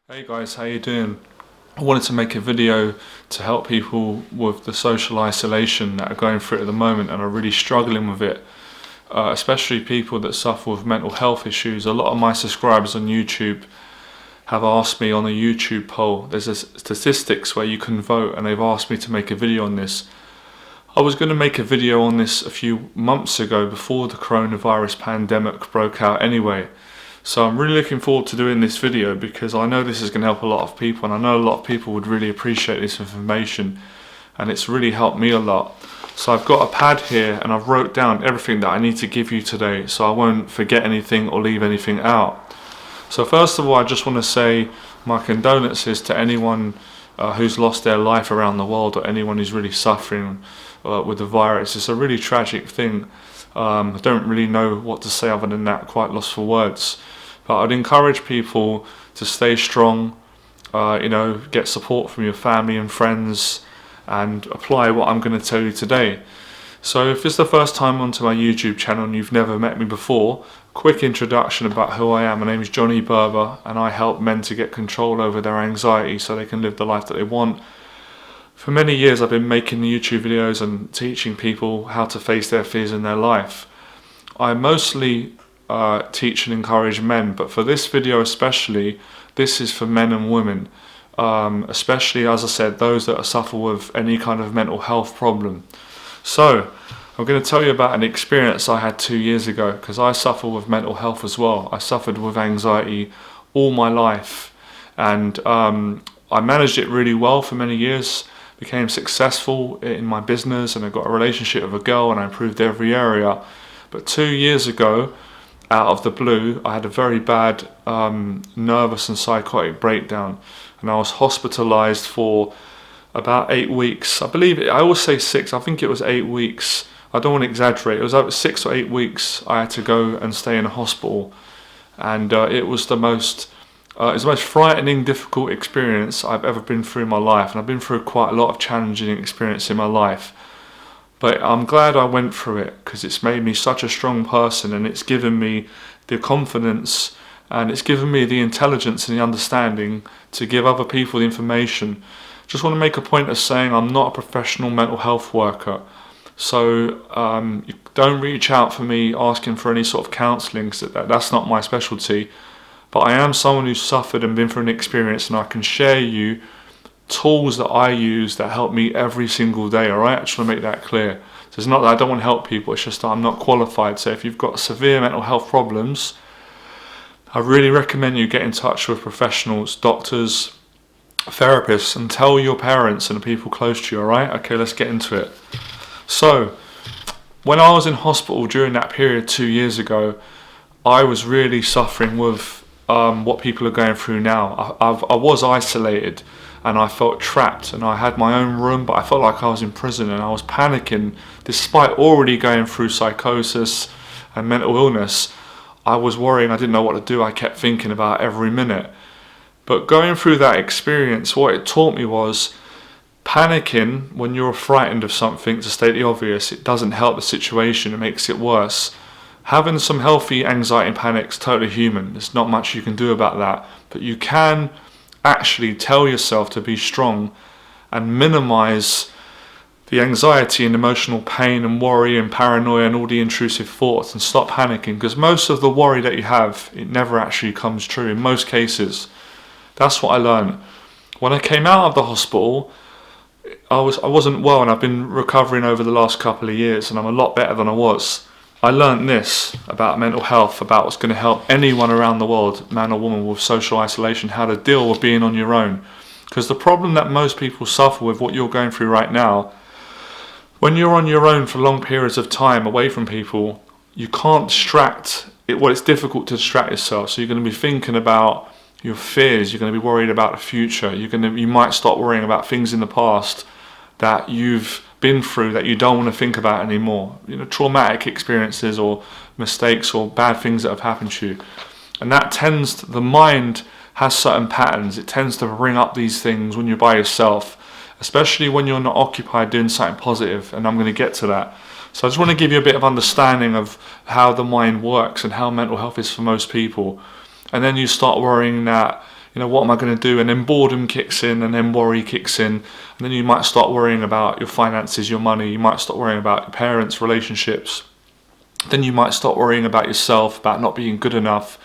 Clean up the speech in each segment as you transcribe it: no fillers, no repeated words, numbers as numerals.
Hey guys, how you doing? I wanted to make a video to help people with the social isolation that are going through it at the moment and are really struggling with it, especially people that suffer with mental health issues. A lot of my subscribers on YouTube have asked me on a YouTube poll, there's a statistics where you can vote, and they've asked me to make a video on this. I was going to make a video on this a few months ago before the coronavirus pandemic broke out anyway. So I'm really looking forward to doing this video because I know this is going to help a lot of people, and I know a lot of people would really appreciate this information, and it's really helped me a lot. So I've got a pad here and I've wrote down everything that I need to give you today so I won't forget anything or leave anything out. So first of all, I just want to say my condolences to anyone who's lost their life around the world, or anyone who's really suffering with the virus. It's a really tragic thing. I don't really know what to say other than that, quite lost for words. But I'd encourage people to stay strong, get support from your family and friends, and apply what I'm going to tell you today. So if it's the first time onto my YouTube channel and you've never met me before, quick introduction about who I am. My name is Johnny Berba, and I help men to get control over their anxiety so they can live the life that they want. For many years I've been making YouTube videos and teaching people how to face their fears in their life. I mostly teach and encourage men, but for this video especially, this is for men and women, especially, as I said, those that suffer with any kind of mental health problem. So I'm going to tell you about an experience I had 2 years ago, because I suffer with mental health as well. I suffered with anxiety all my life, and I managed it really well for many years, became successful in my business, and I got a relationship with a girl, and I improved every area. But 2 years ago, out of the blue, I had a very bad nervous and psychotic breakdown, and I was hospitalized for about 8 weeks. I believe it, I always say 6, I think it was 8 weeks. I don't want to exaggerate, it was over 6 or 8 weeks I had to go and stay in a hospital, and it was the most frightening, difficult experience I've ever been through in my life, and I've been through quite a lot of challenging experience in my life. But I'm glad I went through it, because it's made me such a strong person, and it's given me the confidence, and it's given me the intelligence and the understanding to give other people the information. Just want to make a point of saying I'm not a professional mental health worker. So you don't reach out for me asking for any sort of counselling, because that's not my specialty. But I am someone who's suffered and been through an experience, and I can share you tools that I use that help me every single day, alright? I just want to make that clear. So it's not that I don't want to help people, it's just that I'm not qualified. So if you've got severe mental health problems, I really recommend you get in touch with professionals, doctors, therapists, and tell your parents and the people close to you, alright? Okay, let's get into it. So, when I was in hospital during that period 2 years ago, I was really suffering with what people are going through now. I was isolated, and I felt trapped, and I had my own room, but I felt like I was in prison, and I was panicking. Despite already going through psychosis and mental illness, I was worrying, I didn't know what to do. I kept thinking about every minute. But going through that experience, what it taught me was panicking when you're frightened of something, to state the obvious, it doesn't help the situation, it makes it worse. Having some healthy anxiety and panic is totally human. There's not much you can do about that, but you can actually tell yourself to be strong and minimize the anxiety and emotional pain and worry and paranoia and all the intrusive thoughts, and stop panicking, because most of the worry that you have, it never actually comes true in most cases. That's what I learned. When I came out of the hospital, I wasn't well, and I've been recovering over the last couple of years, and I'm a lot better than I was. I learned this about mental health, about what's going to help anyone around the world, man or woman, with social isolation, how to deal with being on your own. Because the problem that most people suffer with, what you're going through right now, when you're on your own for long periods of time away from people, you can't distract it. Well, it's difficult to distract yourself. So you're going to be thinking about your fears, you're going to be worried about the future, you might start worrying about things in the past that you've been through that you don't want to think about anymore. Traumatic experiences or mistakes or bad things that have happened to you. And that the mind has certain patterns. It tends to bring up these things when you're by yourself, especially when you're not occupied doing something positive, and I'm going to get to that. So I just want to give you a bit of understanding of how the mind works and how mental health is for most people. And then you start worrying that what am I going to do? And then boredom kicks in, and then worry kicks in, and then you might start worrying about your finances, your money. You might start worrying about your parents' relationships. Then you might start worrying about yourself, about not being good enough.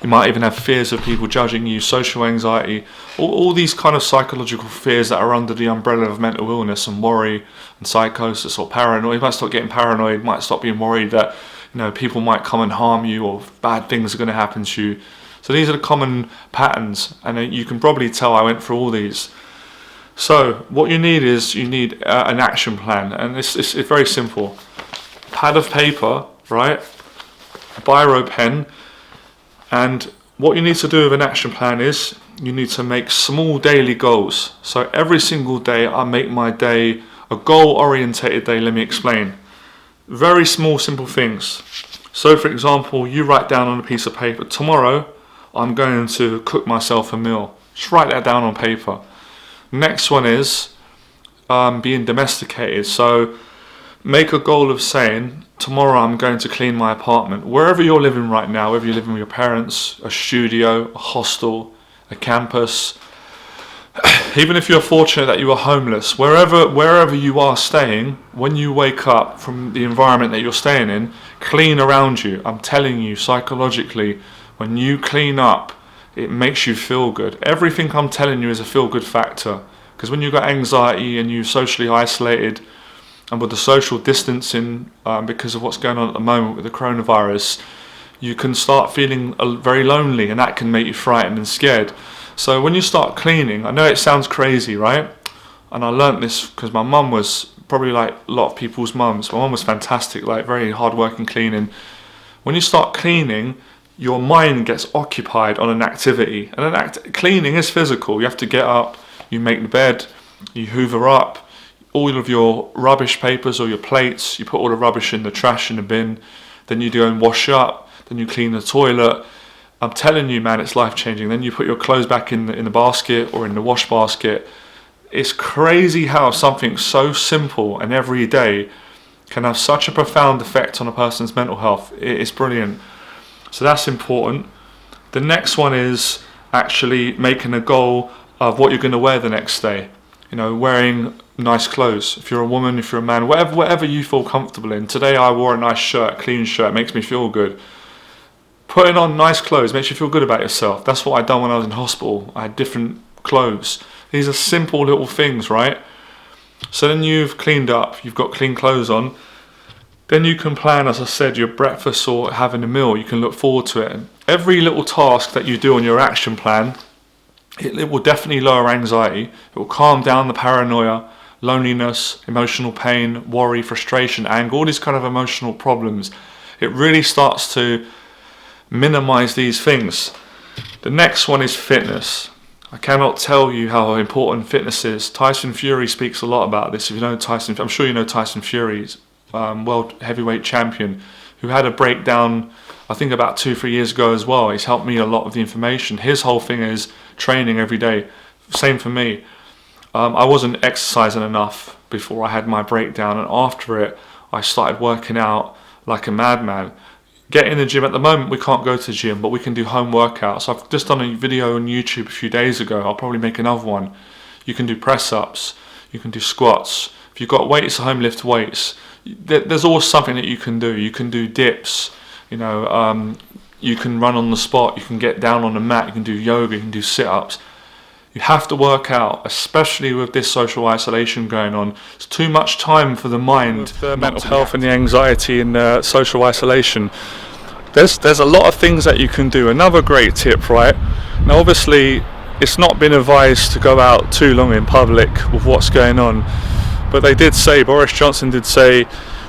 You might even have fears of people judging you, social anxiety, all these kind of psychological fears that are under the umbrella of mental illness and worry and psychosis or paranoia. You might start getting paranoid, might start being worried that people might come and harm you, or bad things are going to happen to you. So these are the common patterns, and you can probably tell I went through all these. So what you need is an action plan, and it's very simple. Pad of paper, right? A biro pen. And what you need to do with an action plan is you need to make small daily goals. So every single day I make my day a goal-orientated day. Let me explain. Very small, simple things. So for example, you write down on a piece of paper, tomorrow I'm going to cook myself a meal. Just write that down on paper. Next one is being domesticated. So make a goal of saying, tomorrow I'm going to clean my apartment. Wherever you're living right now, whether you're living with your parents, a studio, a hostel, a campus, even if you're fortunate that you are homeless, wherever you are staying, when you wake up from the environment that you're staying in, clean around you. I'm telling you, psychologically, when you clean up, it makes you feel good. Everything I'm telling you is a feel-good factor. Because when you've got anxiety and you're socially isolated, and with the social distancing, because of what's going on at the moment with the coronavirus, you can start feeling very lonely, and that can make you frightened and scared. So when you start cleaning, I know it sounds crazy, right? And I learnt this because my mum was probably like a lot of people's mums. My mum was fantastic, like very hard-working cleaning. When you start cleaning, your mind gets occupied on an activity. And cleaning is physical. You have to get up, you make the bed, you hoover up, all of your rubbish papers or your plates, you put all the rubbish in the trash in the bin, then you go and wash up, then you clean the toilet. I'm telling you, man, it's life-changing. Then you put your clothes back in the basket or in the wash basket. It's crazy how something so simple and everyday can have such a profound effect on a person's mental health. It's brilliant. So that's important. The next one is actually making a goal of what you're going to wear the next day. Wearing nice clothes. If you're a woman, if you're a man, whatever you feel comfortable in. Today I wore a nice shirt, clean shirt, makes me feel good. Putting on nice clothes makes you feel good about yourself. That's what I done when I was in hospital. I had different clothes. These are simple little things, right? So then you've cleaned up, you've got clean clothes on. Then you can plan, as I said, your breakfast or having a meal. You can look forward to it. And every little task that you do on your action plan, it will definitely lower anxiety. It will calm down the paranoia, loneliness, emotional pain, worry, frustration, anger, all these kind of emotional problems. It really starts to minimize these things. The next one is fitness. I cannot tell you how important fitness is. Tyson Fury speaks a lot about this. If you know Tyson, I'm sure you know Tyson Fury's world heavyweight champion, who had a breakdown, I think about 2-3 years ago as well. He's helped me a lot with the information. His whole thing is training every day. Same for me. I wasn't exercising enough before I had my breakdown, and after it I started working out like a madman. Getting in the gym, at the moment we can't go to the gym, but we can do home workouts. I've just done a video on YouTube a few days ago. I'll probably make another one. You can do press-ups, you can do squats. If you've got weights at home, lift weights. There's always something that you can do. You can do dips, you can run on the spot, you can get down on the mat, you can do yoga, you can do sit-ups. You have to work out, especially with this social isolation going on. It's too much time for the mind, the mental health and the anxiety and social isolation. There's a lot of things that you can do. Another great tip, right? Now obviously it's not been advised to go out too long in public with what's going on, but they did say, Boris Johnson did say,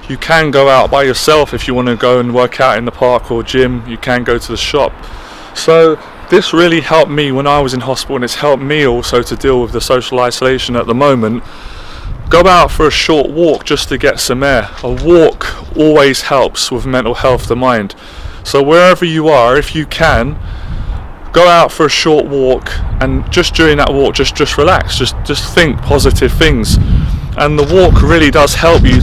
you can go out by yourself if you want to go and work out in the park or gym. You can go to the shop. So this really helped me when I was in hospital, and it's helped me also to deal with the social isolation at the moment. Go out for a short walk just to get some air. A walk always helps with mental health, the mind. So wherever you are, if you can, go out for a short walk, and just during that walk, just relax, just think positive things. And the walk really does help you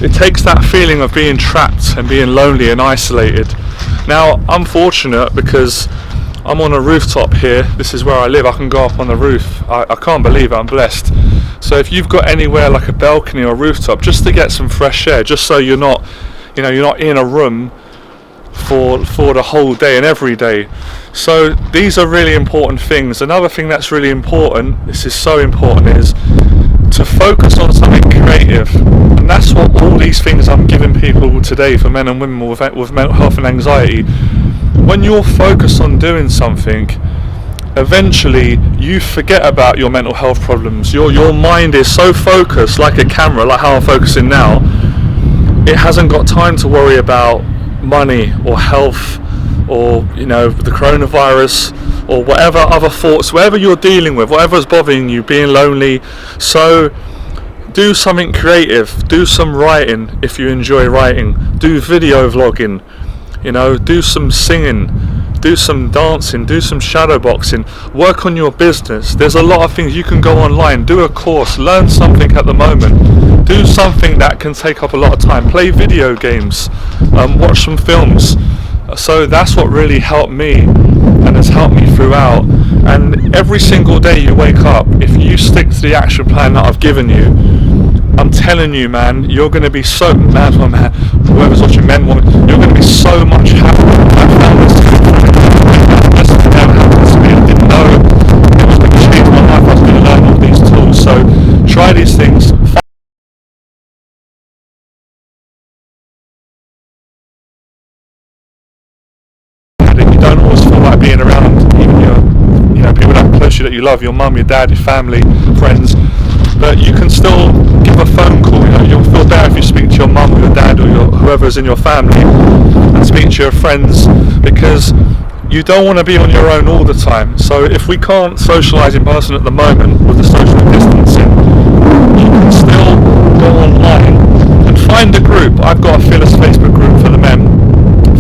it takes that feeling of being trapped and being lonely and isolated. Now, I'm fortunate because I'm on a rooftop here. This is where I live. I can go up on the roof. I can't believe it. I'm blessed. So if you've got anywhere like a balcony or rooftop, just to get some fresh air, just so you're not in a room for the whole day and every day. So these are really important things. Another thing that's really important, this is so important, is to focus on something creative. And that's what all these things I'm giving people today for men and women with mental health and anxiety. When you're focused on doing something, eventually you forget about your mental health problems. Your mind is so focused, like a camera, like how I'm focusing now. It hasn't got time to worry about money or health or the coronavirus or whatever other thoughts, whatever you're dealing with, whatever's bothering you, being lonely. So do something creative. Do some writing if you enjoy writing. Do video vlogging. Do some singing, do some dancing, do some shadow boxing, work on your business. There's a lot of things. You can go online, do a course, learn something at the moment, do something that can take up a lot of time, play video games, watch some films. So that's what really helped me and has helped me throughout. And every single day you wake up, if you stick to the action plan that I've given you, I'm telling you, man, you're going to be so, man, whoever's watching, men, women, you're going to be so much happier. I found this never happened to me. I didn't know it was going to change my life. I was going to learn all these tools. So try these things. You don't always feel like being around even your, people that are close to you, that you love, your mum, your dad, your family, friends. But you can still give a phone call. You'll feel better if you speak to your mum or your dad or whoever's in your family, and speak to your friends, because you don't want to be on your own all the time. So if we can't socialise in person at the moment with the social distancing, you can still go online and find a group. I've got a Fearless Facebook group for the men.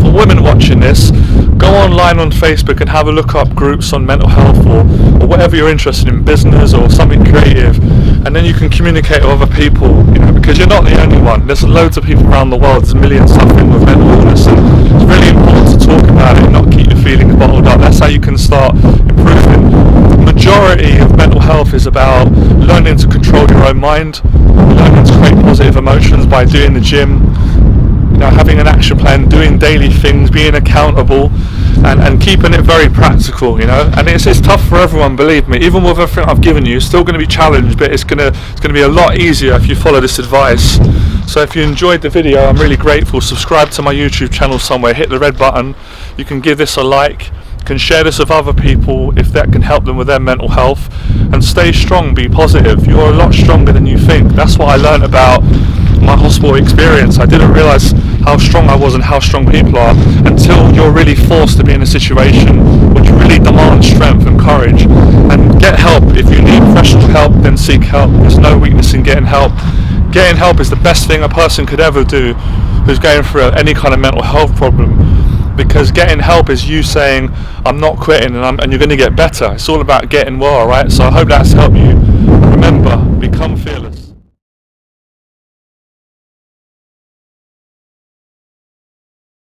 For women watching this, go online on Facebook and have a look up groups on mental health or whatever you're interested in, business or something creative, and then you can communicate with other people, because you're not the only one. There's loads of people around the world, there's millions suffering with mental illness, and it's really important to talk about it and not keep your feelings bottled up. That's how you can start improving. The majority of mental health is about learning to control your own mind, learning to create positive emotions by doing the gym, having an action plan, doing daily things, being accountable, and keeping it very practical, and it's tough for everyone, believe me. Even with everything I've given you, it's still going to be challenged, but it's going to be a lot easier if you follow this advice. So if you enjoyed the video, I'm really grateful. Subscribe to my YouTube channel somewhere, hit the red button. You can give this a like, can share this with other people if that can help them with their mental health, and stay strong, be positive. You're a lot stronger than you think. That's what I learned about my hospital experience. I didn't realise how strong I was and how strong people are until you're really forced to be in a situation which really demands strength and courage. And get help. If you need professional help, then seek help. There's no weakness in getting help. Getting help is the best thing a person could ever do who's going through any kind of mental health problem, because getting help is you saying, I'm not quitting, and you're going to get better. It's all about getting well, right? So I hope that's helped you. Remember, become fearless.